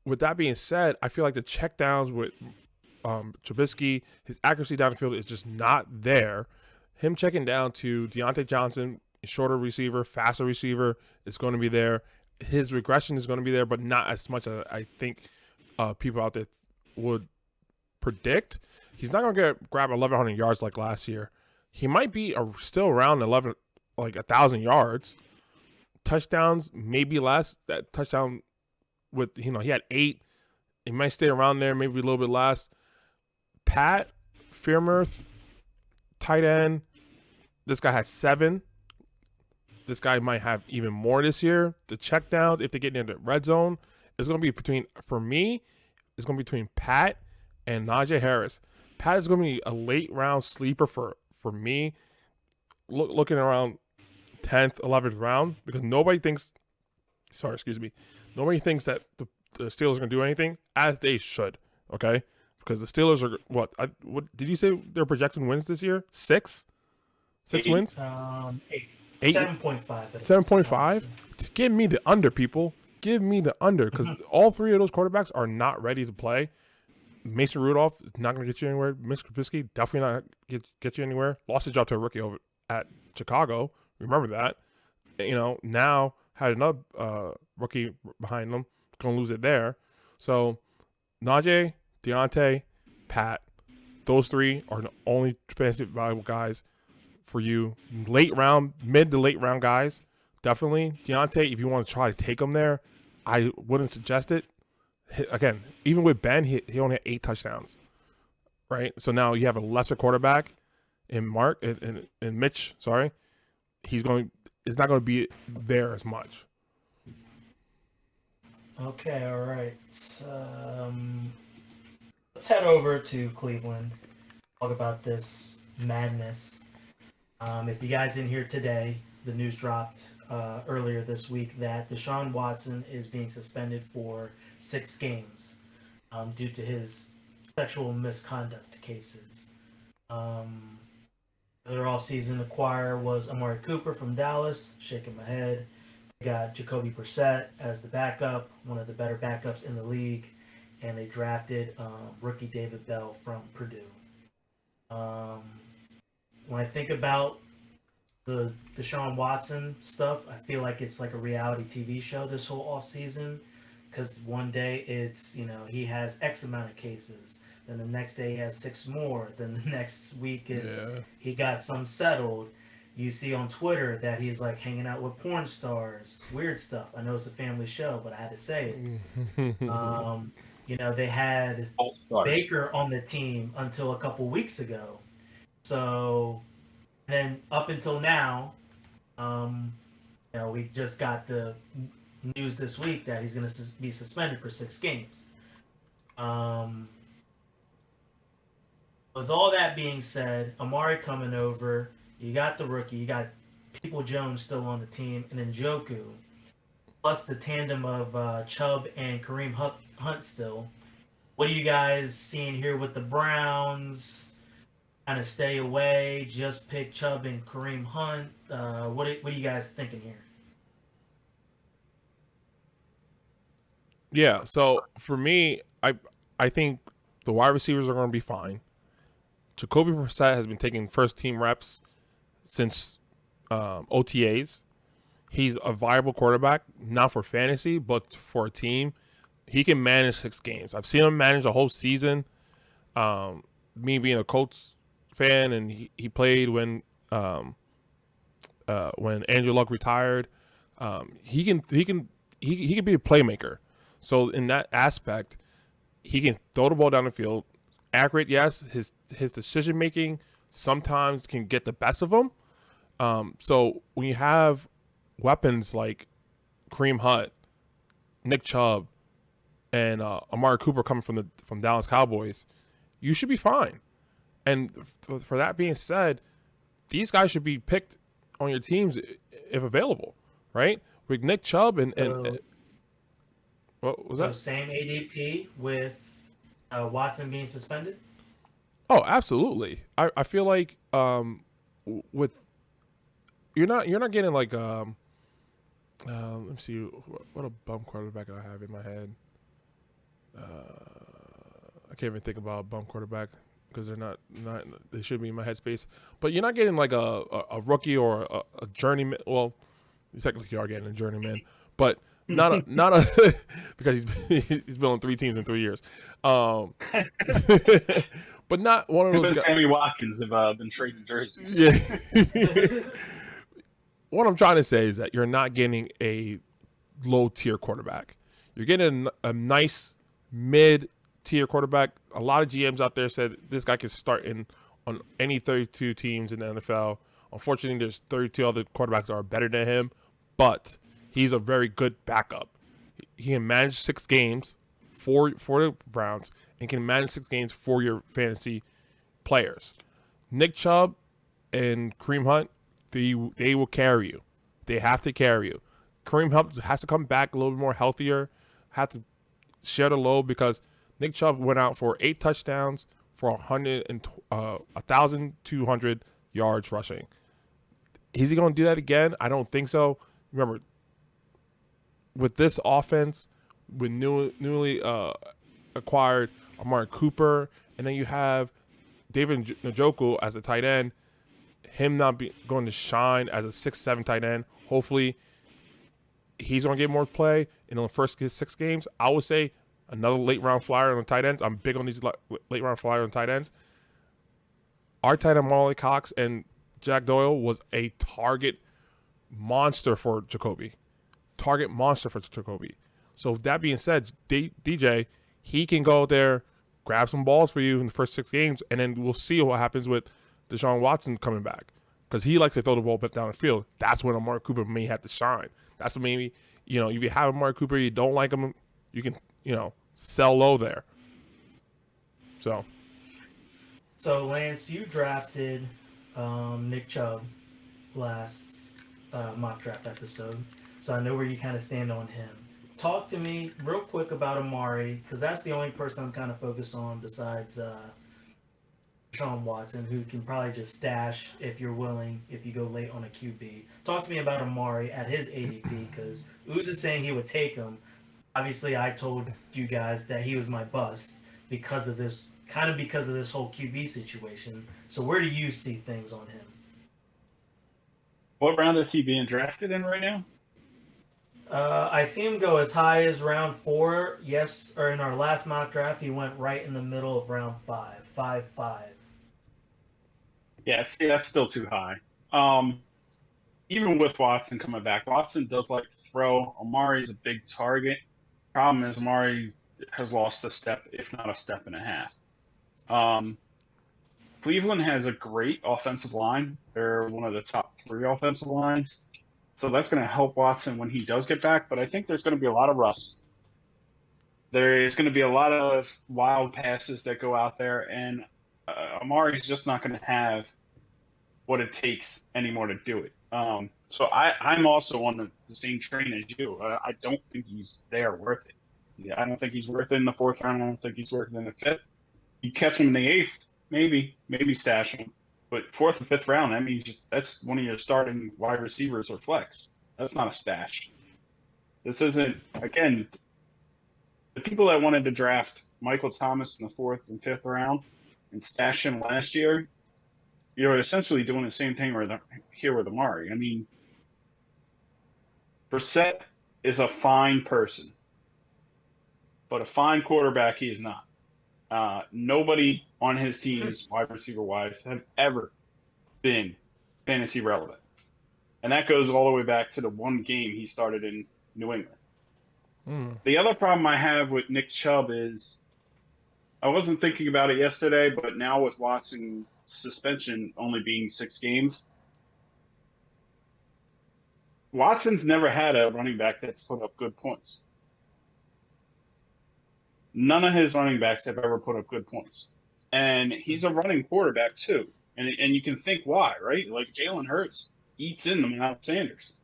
S3: with that being said, I feel like the checkdowns with Trubisky, his accuracy down the field is just not there. Him checking down to Deontay Johnson, shorter receiver, faster receiver, is going to be there. His regression is going to be there, but not as much as I think people out there would predict. He's not going to grab 1,100 yards like last year. He might be still around 1,000 yards. Touchdowns, maybe less. That touchdown with, he had 8. He might stay around there, maybe a little bit less. Pat Freiermuth, tight end. This guy had 7. This guy might have even more this year. The checkdowns, if they get into the red zone, it's going to be between Pat and Najee Harris. Pat is going to be a late round sleeper for me, looking around 10th, 11th round, because nobody thinks that the Steelers are going to do anything, as they should, okay? Because the Steelers are, what did you say they're projecting wins this year? 6? 6 wins?
S2: 8.
S3: 7.5.
S2: 7.5?
S3: Give me the under, people. Give me the under, because all 3 of those quarterbacks are not ready to play. Mason Rudolph is not going to get you anywhere. Mr. Trubisky definitely not get you anywhere. Lost his job to a rookie over at Chicago. Remember that. Now had another rookie behind them. Going to lose it there. So Najee, Deontay, Pat, those 3 are the only fantasy valuable guys for you. Mid to late round guys. Definitely. Deontay, if you want to try to take him there, I wouldn't suggest it. Again, even with Ben, he only had 8 touchdowns, right? So now you have a lesser quarterback in Mitch. Sorry, it's not going to be there as much.
S2: Okay, all right. Let's head over to Cleveland. Talk about this madness. If you guys didn't hear today, the news dropped earlier this week that Deshaun Watson is being suspended for 6 games due to his sexual misconduct cases. Their offseason acquire was Amari Cooper from Dallas, shaking my head. They got Jacoby Brissett as the backup, one of the better backups in the league, and they drafted rookie David Bell from Purdue. When I think about the Deshaun Watson stuff, I feel like it's like a reality TV show this whole offseason. Because one day it's, he has X amount of cases. Then the next day he has 6 more. Then the next week he got some settled. You see on Twitter that he's like hanging out with porn stars. Weird stuff. I know it's a family show, but I had to say it. They had Baker on the team until a couple weeks ago. So then up until now, we just got the news this week that he's going to be suspended for 6 games. With all that being said, Amari coming over, you got the rookie, you got People Jones still on the team, and then Njoku, plus the tandem of Chubb and Kareem Hunt still. What are you guys seeing here with the Browns? Kind of stay away, just pick Chubb and Kareem Hunt. What are you guys thinking here?
S3: Yeah, so for me, I think the wide receivers are going to be fine. Jacoby Brissett has been taking first-team reps since OTAs. He's a viable quarterback, not for fantasy, but for a team. He can manage 6 games. I've seen him manage a whole season. me being a Colts fan, and he played when Andrew Luck retired. He can be a playmaker. So in that aspect, he can throw the ball down the field. Accurate, yes. His decision making sometimes can get the best of him. So when you have weapons like Kareem Hunt, Nick Chubb, and Amari Cooper coming from Dallas Cowboys, you should be fine. And for that being said, these guys should be picked on your teams if available, right? With Nick Chubb and what was that?
S2: Same ADP with Watson being suspended?
S3: Oh, absolutely. I feel like with you're not getting like let me see what a bum quarterback I have in my head. I can't even think about a bum quarterback because they're not they should be in my headspace. But you're not getting like a rookie or a journeyman. Well, technically you are getting a journeyman, but not a because he's been on 3 teams in 3 years. But not one of those guys.
S4: Sammy Watkins have been trading jerseys.
S3: Yeah. What I'm trying to say is that you're not getting a low tier quarterback. You're getting a nice mid tier quarterback. A lot of GMs out there said this guy can start on any 32 teams in the NFL. Unfortunately, there's 32 other quarterbacks that are better than him, but he's a very good backup. He can manage 6 games for the Browns and can manage 6 games for your fantasy players. Nick Chubb and Kareem Hunt, they will carry you. They have to carry you. Kareem Hunt has to come back a little bit more healthier, have to share the load because Nick Chubb went out for 8 touchdowns for 1,200 yards rushing. Is he going to do that again? I don't think so. Remember, with this offense, with newly acquired Amari Cooper, and then you have David Njoku as a tight end, him not going to shine as a 6-7 tight end. Hopefully, he's going to get more play in the first 6 games. I would say another late-round flyer on the tight ends. I'm big on these late-round flyers on tight ends. Our tight end, Marley Cox and Jack Doyle, was a target monster for Jacoby. So that being said, DJ, he can go out there, grab some balls for you in the first 6 games, and then we'll see what happens with Deshaun Watson coming back because he likes to throw the ball back down the field. That's when Amari Cooper may have to shine. That's maybe, if you have Amari Cooper, you don't like him, you can, sell low there. So
S2: Lance, you drafted Nick Chubb last mock draft episode, so I know where you kind of stand on him. Talk to me real quick about Amari, because that's the only person I'm kind of focused on besides Deshaun Watson, who can probably just stash if you're willing, if you go late on a QB. Talk to me about Amari at his ADP, because Uz is saying he would take him. Obviously, I told you guys that he was my bust because of this whole QB situation. So where do you see things on him?
S4: What round is he being drafted in right now?
S2: I see him go as high as round 4. Yes, or in our last mock draft, he went right in the middle of round 5. 5.
S4: Yeah, see, that's still too high. Even with Watson coming back, Watson does like to throw. Amari's a big target. Problem is Amari has lost a step, if not a step and a half. Cleveland has a great offensive line. They're one of the top 3 offensive lines. So that's going to help Watson when he does get back. But I think there's going to be a lot of rust. There is going to be a lot of wild passes that go out there. And Amari's just not going to have what it takes anymore to do it. So I'm also on the same train as you. I don't think he's there worth it. Yeah, I don't think he's worth it in the 4th round. I don't think he's worth it in the 5th. You catch him in the 8th, maybe stash him. But 4th and 5th round, that means that's one of your starting wide receivers or flex. That's not a stash. This isn't, again, the people that wanted to draft Michael Thomas in the 4th and 5th round and stash him last year, you're essentially doing the same thing here with Amari. I mean, Brissett is a fine person, but a fine quarterback he is not. Nobody on his teams, wide receiver wise, have ever been fantasy relevant. And that goes all the way back to the one game he started in New England. The other problem I have with Nick Chubb is I wasn't thinking about it yesterday, but now with Watson's suspension only being 6 games, Watson's never had a running back that's put up good points. None of his running backs have ever put up good points. And he's a running quarterback, too. And you can think why, right? Like, Jalen Hurts eats in the Miles Sanders.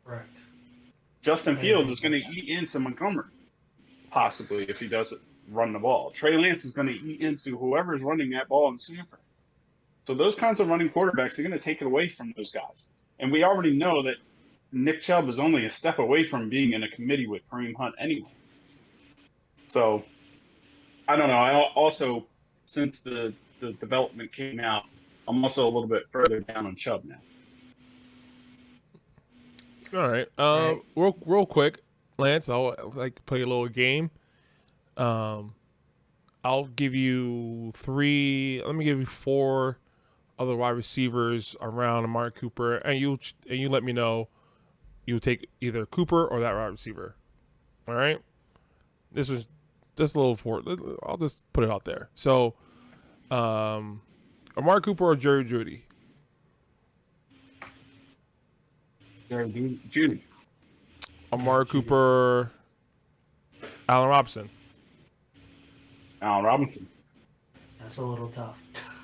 S2: Right.
S4: Justin Fields is going to eat into Montgomery, possibly, if he doesn't run the ball. Trey Lance is going to eat into whoever's running that ball in Stanford. So those kinds of running quarterbacks are going to take it away from those guys. And we already know that Nick Chubb is only a step away from being in a committee with Kareem Hunt anyway. So, I don't know. I also, since the development came out, I'm also a little bit further down on Chubb now.
S3: All right. Real quick, Lance, I'll like play a little game. I'll give you 3. Let me give you 4 other wide receivers around Amari Cooper, and you let me know you take either Cooper or that wide receiver. All right. This was just a little I'll just put it out there. So, Amari Cooper or Jerry Jeudy?
S4: Judy.
S3: Amari Cooper, Allen Robinson.
S4: Allen Robinson.
S2: That's a little tough.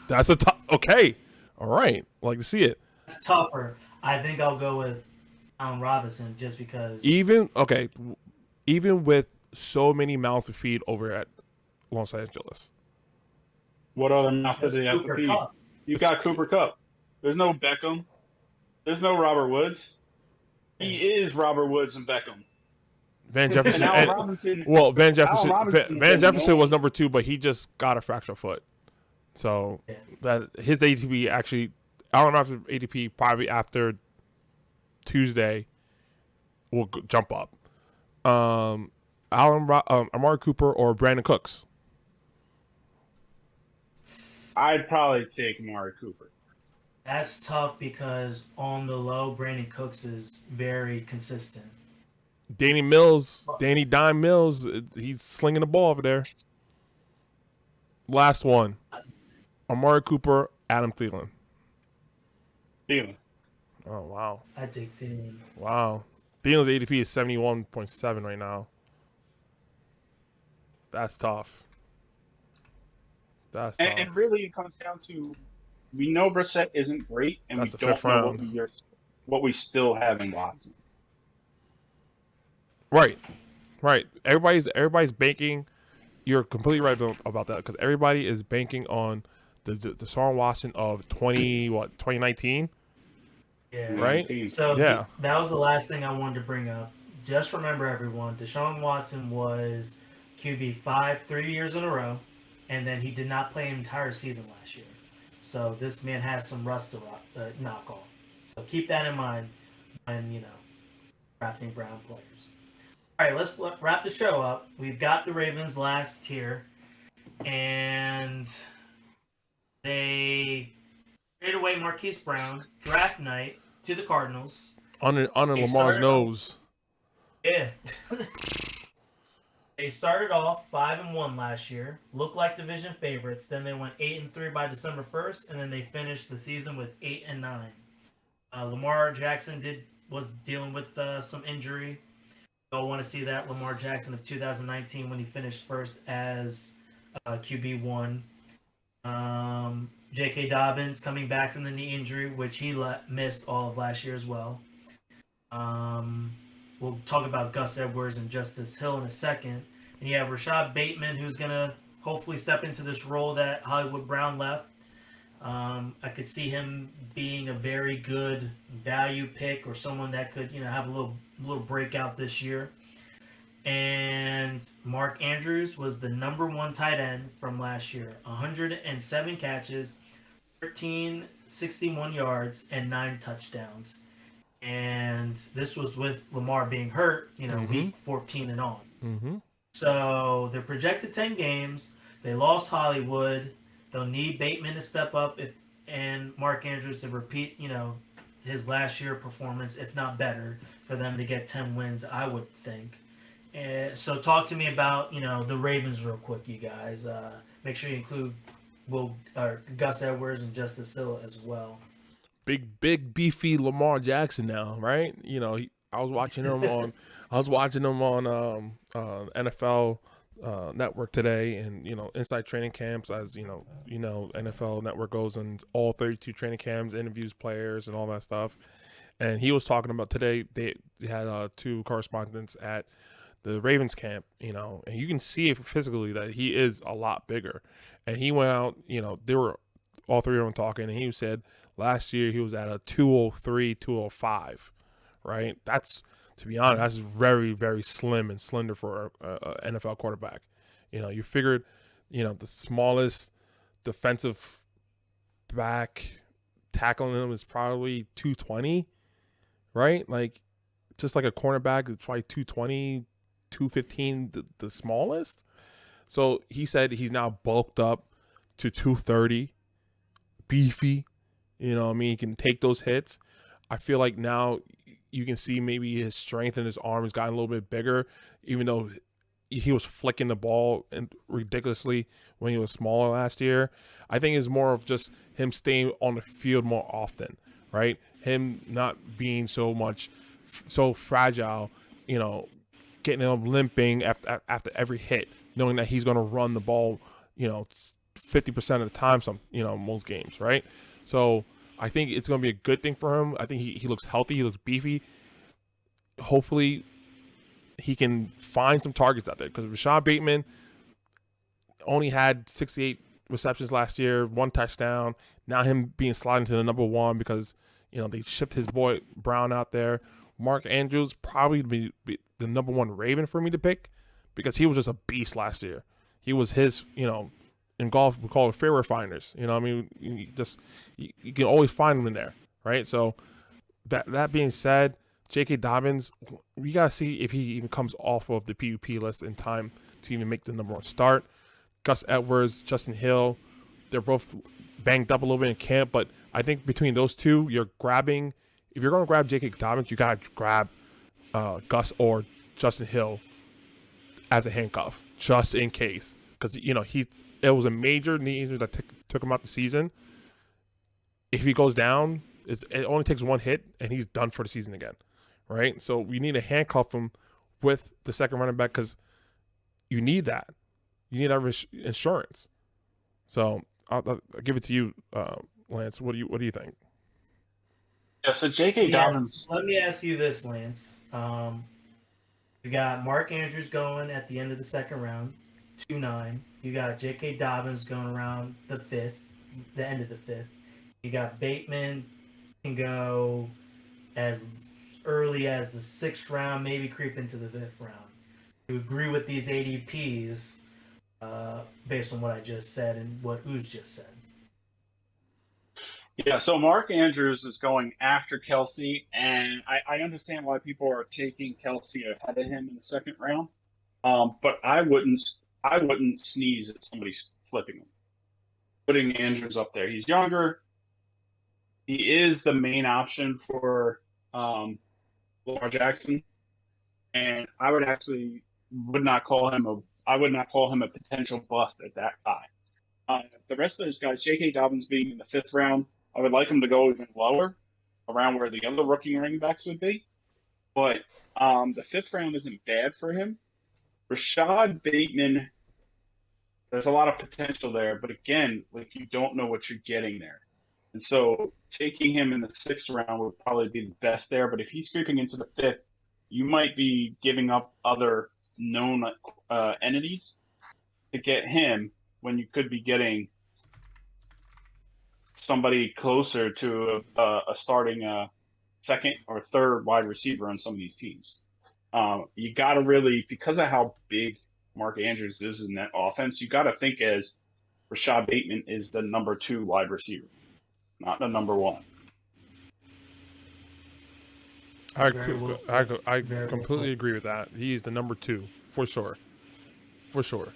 S3: That's a tough. Okay. All right. Like to see it.
S2: It's tougher. I think I'll go with Allen Robinson just because.
S3: Even with so many mouths to feed over at Los Angeles.
S4: What other mouth does he have to feed? You got Cooper Kupp. There's no Beckham. There's no Robert Woods. He is Robert Woods and Beckham.
S3: Van Jefferson. Van Jefferson was number 2, but he just got a fractured foot. So that his ADP actually, Allen Robinson's ADP probably after Tuesday will jump up. Amari Cooper or Brandon Cooks?
S4: I'd probably take Amari Cooper.
S2: That's tough because on the low, Brandon Cooks is very consistent.
S3: Danny Dime Mills, he's slinging the ball over there. Last one. Amari Cooper, Adam Thielen.
S4: Thielen.
S3: Oh, wow.
S2: I take Thielen.
S3: Wow. Thielen's ADP is 71.7 right now. That's tough. That's tough.
S4: And really it comes down to, we know Brissett isn't great, and
S3: That's
S4: we
S3: the
S4: don't
S3: fifth
S4: know
S3: round.
S4: what we still have in Watson.
S3: Right. Everybody's banking. You're completely right about that because everybody is banking on the Deshaun Watson of 2019.
S2: Yeah.
S3: Right.
S2: So
S3: yeah,
S2: that was the last thing I wanted to bring up. Just remember, everyone, Deshaun Watson was QB 5 3 years in a row, and then he did not play an entire season last year. So this man has some rust to knock off. So keep that in mind when drafting Brown players. All right, let's wrap the show up. We've got the Ravens last here, and they traded away Marquise Brown draft night to the Cardinals.
S3: on Lamar's nose.
S2: Yeah. They started off 5-1 last year, looked like division favorites. Then they went 8-3 by December 1st, and then they finished the season with 8-9. Lamar Jackson was dealing with some injury. Don't want to see that Lamar Jackson of 2019 when he finished first as QB1. J.K. Dobbins coming back from the knee injury, which he missed all of last year as well. We'll talk about Gus Edwards and Justice Hill in a second. And you have Rashad Bateman, who's going to hopefully step into this role that Hollywood Brown left. I could see him being a very good value pick or someone that could, have a little breakout this year. And Mark Andrews was the number 1 tight end from last year. 107 catches, 61 yards, and 9 touchdowns. And this was with Lamar being hurt, week 14 and on.
S3: Mm-hmm.
S2: So they're projected 10 games. They lost Hollywood. They'll need Bateman to step up and Mark Andrews to repeat, his last year performance, if not better, for them to get 10 wins, I would think. And so talk to me about, the Ravens real quick, you guys. Make sure you include Gus Edwards and Justice Hill as well.
S3: Big beefy Lamar Jackson now, right? I was watching him on NFL Network today, and inside training camps, as NFL Network goes in all 32 training camps, interviews players and all that stuff. And he was talking about today they had 2 correspondents at the Ravens camp, and you can see it physically that he is a lot bigger. And he went out, they were all 3 of them talking, and he said last year he was at a 203, 205, right? That's, to be honest, that's very, very slim and slender for a NFL quarterback. You figured, the smallest defensive back tackling him is probably 220, right? Like, just like a cornerback, it's probably 220, 215, the smallest. So he said he's now bulked up to 230, beefy. He can take those hits. I feel like now you can see maybe his strength in his arm has gotten a little bit bigger, even though he was flicking the ball ridiculously when he was smaller last year. I think it's more of just him staying on the field more often, right? Him not being so fragile, getting him limping after every hit, knowing that he's going to run the ball, 50% of the time, most games, right? So I think it's going to be a good thing for him. I think he looks healthy. He looks beefy. Hopefully he can find some targets out there, because Rashad Bateman only had 68 receptions last year, 1 touchdown. Now him being sliding to the number 1 because, they shipped his boy Brown out there. Mark Andrews probably be the number 1 Raven for me to pick, because he was just a beast last year. He was his, in golf, we call it fairway finders. You can always find them in there, right? So that being said, J.K. Dobbins, we got to see if he even comes off of the PUP list in time to even make the number 1 start. Gus Edwards, Justin Hill, they're both banged up a little bit in camp, but I think between those 2, if you're going to grab J.K. Dobbins, you got to grab Gus or Justin Hill as a handcuff, just in case. Because, it was a major knee injury that took him out the season. If he goes down, it only takes 1 hit, and he's done for the season again, right? So we need to handcuff him with the second running back, because you need that. You need that insurance. So I'll give it to you, Lance. What do you think?
S4: Yeah, so J.K. Dobbins.
S2: Let me ask you this, Lance. You got Mark Andrews going at the end of the second round, 2-9. You got J.K. Dobbins going around the end of the 5th. You got Bateman can go as early as the 6th round, maybe creep into the 5th round. You agree with these ADPs based on what I just said and what Ooze just said?
S4: Yeah, so Mark Andrews is going after Kelsey, and I understand why people are taking Kelsey ahead of him in the 2nd round. But I wouldn't sneeze at somebody flipping him, putting Andrews up there. He's younger. He is the main option for Lamar Jackson, and I would not call him a potential bust at that high. The rest of those guys, J.K. Dobbins being in the 5th round, I would like him to go even lower, around where the other rookie running backs would be. But the 5th round isn't bad for him. Rashad Bateman, there's a lot of potential there, but again, you don't know what you're getting there. And so taking him in the 6th round would probably be the best there. But if he's creeping into the 5th, you might be giving up other known entities to get him when you could be getting somebody closer to a starting 2nd or 3rd wide receiver on some of these teams. You got to really, because of how big Mark Andrews is in that offense, you got to think as Rashad Bateman is the number 2 wide receiver, not the number 1.
S3: I completely agree with that. He's the number 2 for sure. For sure.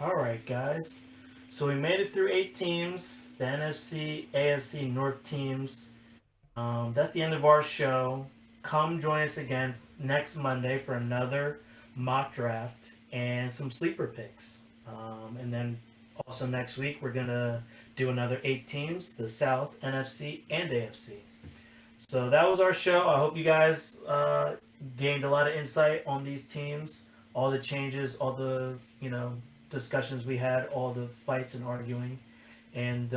S2: All right, guys. So we made it through 8 teams, the NFC, AFC North teams. That's the end of our show. Come join us again next Monday for another mock draft and some sleeper picks. And then also next week, we're going to do another 8 teams, the South, NFC, and AFC. So that was our show. I hope you guys gained a lot of insight on these teams, all the changes, all the, discussions we had, all the fights and arguing. And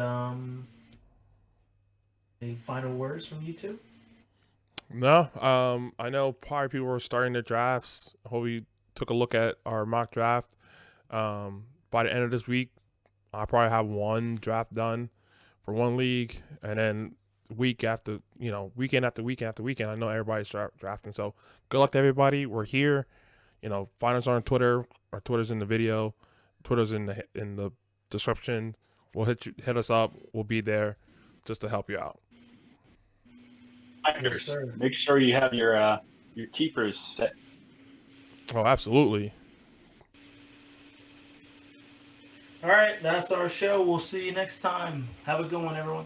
S2: any final words from you two?
S3: No, I know probably people were starting their drafts. I hope you took a look at our mock draft. By the end of this week, I'll probably have one draft done for one league, and then week after, weekend after weekend after weekend, I know everybody's drafting. So good luck to everybody. We're here. Find us on Twitter. Our Twitter's in the video. Twitter's in the description. We'll hit us up. We'll be there just to help you out.
S2: Yes,
S4: make sure you have your keepers set.
S3: Oh, absolutely.
S2: All right, that's our show. We'll see you next time. Have a good one, everyone.